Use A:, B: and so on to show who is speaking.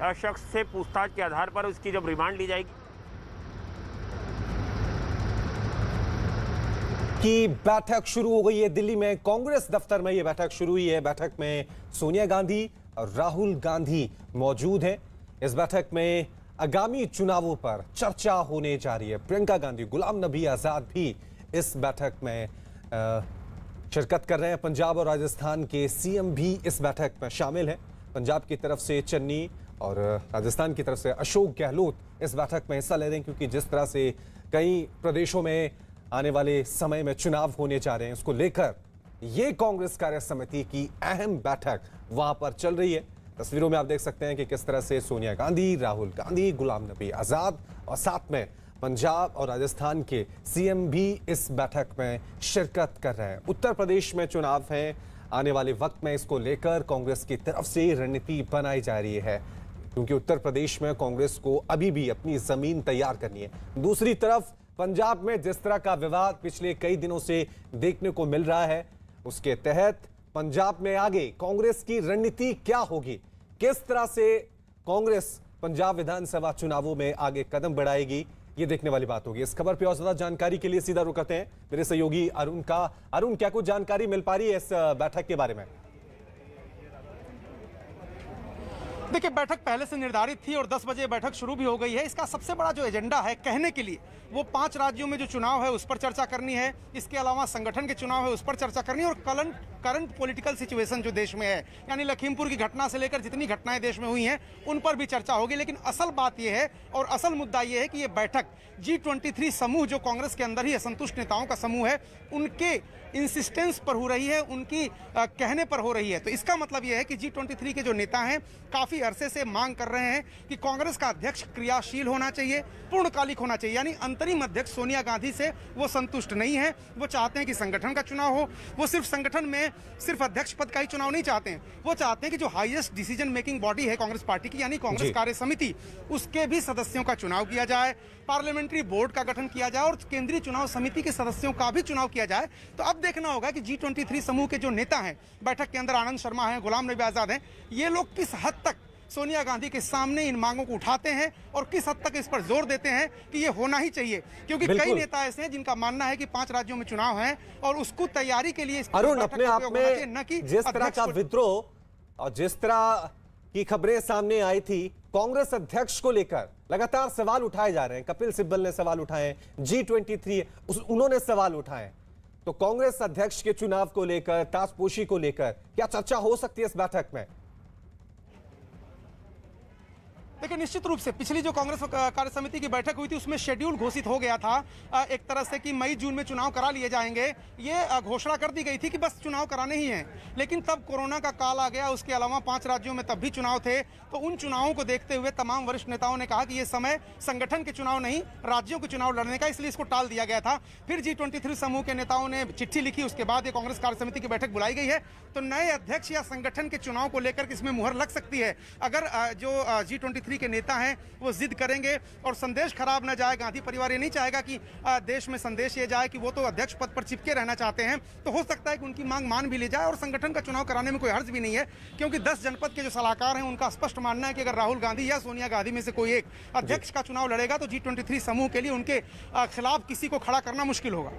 A: शख्स से पूछताछ के आधार पर उसकी जब रिमांड ली जाएगी
B: की बैठक शुरू हो गई है दिल्ली में। कांग्रेस दफ्तर में यह बैठक शुरू हुई है। बैठक में सोनिया गांधी और राहुल गांधी मौजूद हैं। इस बैठक में आगामी चुनावों पर चर्चा होने जा रही है। प्रियंका गांधी, गुलाम नबी आजाद भी इस बैठक में शिरकत कर रहे हैं। पंजाब और राजस्थान के सीएम भी इस बैठक में शामिल हैं। पंजाब की तरफ से चन्नी और राजस्थान की तरफ से अशोक गहलोत इस बैठक में हिस्सा ले रहे हैं, क्योंकि जिस तरह से कई प्रदेशों में आने वाले समय में चुनाव होने जा रहे हैं, उसको लेकर ये कांग्रेस कार्य समिति की अहम बैठक वहां पर चल रही है। तस्वीरों में आप देख सकते हैं कि किस तरह से सोनिया गांधी, राहुल गांधी, गुलाम नबी आजाद और साथ में पंजाब और राजस्थान के सीएम भी इस बैठक में शिरकत कर रहे हैं। उत्तर प्रदेश में चुनाव है, आने वाले वक्त में इसको लेकर कांग्रेस की तरफ से रणनीति बनाई जा रही है, क्योंकि उत्तर प्रदेश में कांग्रेस को अभी भी अपनी जमीन तैयार करनी है। दूसरी तरफ पंजाब में जिस तरह का विवाद पिछले कई दिनों से देखने को मिल रहा है, उसके तहत पंजाब में आगे कांग्रेस की रणनीति क्या होगी, किस तरह से कांग्रेस पंजाब विधानसभा चुनावों में आगे कदम बढ़ाएगी, ये देखने वाली बात होगी। इस खबर पर और ज्यादा जानकारी के लिए सीधा रुख करते हैं मेरे सहयोगी अरुण का। अरुण, क्या कुछ जानकारी मिल पा रही है इस बैठक के बारे में?
C: देखिए, बैठक पहले से निर्धारित थी और 10 बजे बैठक शुरू भी हो गई है। इसका सबसे बड़ा जो एजेंडा है कहने के लिए, वो 5 राज्यों में जो चुनाव है उस पर चर्चा करनी है। इसके अलावा संगठन के चुनाव है उस पर चर्चा करनी है, और करंट पॉलिटिकल सिचुएशन जो देश में है, यानी लखीमपुर की घटना से लेकर जितनी घटनाएं देश में हुई हैं उन पर भी चर्चा होगी। लेकिन असल बात यह है और असल मुद्दा यह है कि ये बैठक G23 समूह, जो कांग्रेस के अंदर ही असंतुष्ट नेताओं का समूह है, उनके इंसिस्टेंस पर हो रही है, उनकी कहने पर हो रही है। तो इसका मतलब यह है कि G23 के जो नेता हैं काफ़ी अरसे से मांग कर रहे हैं कि कांग्रेस का अध्यक्ष क्रियाशील होना चाहिए, पूर्णकालिक होना चाहिए। यानी अंतरिम अध्यक्ष सोनिया गांधी से वो संतुष्ट नहीं है। वो चाहते हैं कि संगठन का चुनाव हो। वो सिर्फ संगठन में सिर्फ अध्यक्ष पद का ही चुनाव नहीं चाहते हैं, वो चाहते हैं कि जो हाईएस्ट डिसीजन मेकिंग बॉडी है कांग्रेस पार्टी की, यानी कांग्रेस कार्य समिति, उसके भी सदस्यों का चुनाव किया जाए, पार्लियामेंट्री बोर्ड का गठन किया जाए और केंद्रीय चुनाव समिति के सदस्यों का भी चुनाव किया जाए। तो अब देखना होगा कि G23 समूह के जो नेता हैं, बैठक के अंदर आनंद शर्मा हैं, गुलाम नबी आजाद हैं, ये लोग किस हद तक सोनिया गांधी के सामने इन मांगों को उठाते हैं और किस हद तक इस पर जोर देते हैं कि ये होना ही चाहिए। क्योंकि कई नेता ऐसे हैं जिनका मानना है कि 5 राज्यों में चुनाव है और उसको तैयारी के लिए
B: अरुण, अपने आप में न कि जिस तरह का विद्रोह और जिस तरह की खबरें सामने आई थी, कांग्रेस अध्यक्ष को लेकर लगातार सवाल उठाए जा रहे हैं। कपिल सिब्बल ने सवाल उठाए, G23 उन्होंने सवाल उठाए, तो कांग्रेस अध्यक्ष के चुनाव को लेकर, ताजपोशी को लेकर क्या चर्चा हो सकती है इस बैठक में?
C: देखिए, निश्चित रूप से पिछली जो कांग्रेस कार्य समिति की बैठक हुई थी उसमें शेड्यूल घोषित हो गया था एक तरह से कि मई जून में चुनाव करा लिए जाएंगे। ये घोषणा कर दी गई थी कि बस चुनाव कराने ही हैं। लेकिन तब कोरोना का काल आ गया, उसके अलावा 5 राज्यों में तब भी चुनाव थे। तो उन चुनावों को देखते हुए तमाम वरिष्ठ नेताओं ने कहा कि ये समय संगठन के चुनाव नहीं, राज्यों के चुनाव लड़ने का, इसलिए इसको टाल दिया गया था। फिर G23 समूह के नेताओं ने चिट्ठी लिखी, उसके बाद ये कांग्रेस कार्य समिति की बैठक बुलाई गई है। तो नए अध्यक्ष या संगठन के चुनाव को लेकर इसमें मुहर लग सकती है अगर जो G23 के नेता हैं वो जिद करेंगे और संदेश खराब ना जाए। गांधी परिवार ये नहीं चाहेगा कि देश में संदेश ये जाए कि वो तो अध्यक्ष पद पर चिपके रहना चाहते हैं। तो हो सकता है कि उनकी मांग मान भी ली जाए और संगठन का चुनाव कराने में कोई हर्ज भी नहीं है, क्योंकि 10 जनपद के जो सलाहकार हैं उनका स्पष्ट मानना है कि अगर राहुल गांधी या सोनिया गांधी में से कोई एक अध्यक्ष का चुनाव लड़ेगा तो G23 समूह के लिए उनके खिलाफ किसी को खड़ा करना मुश्किल होगा।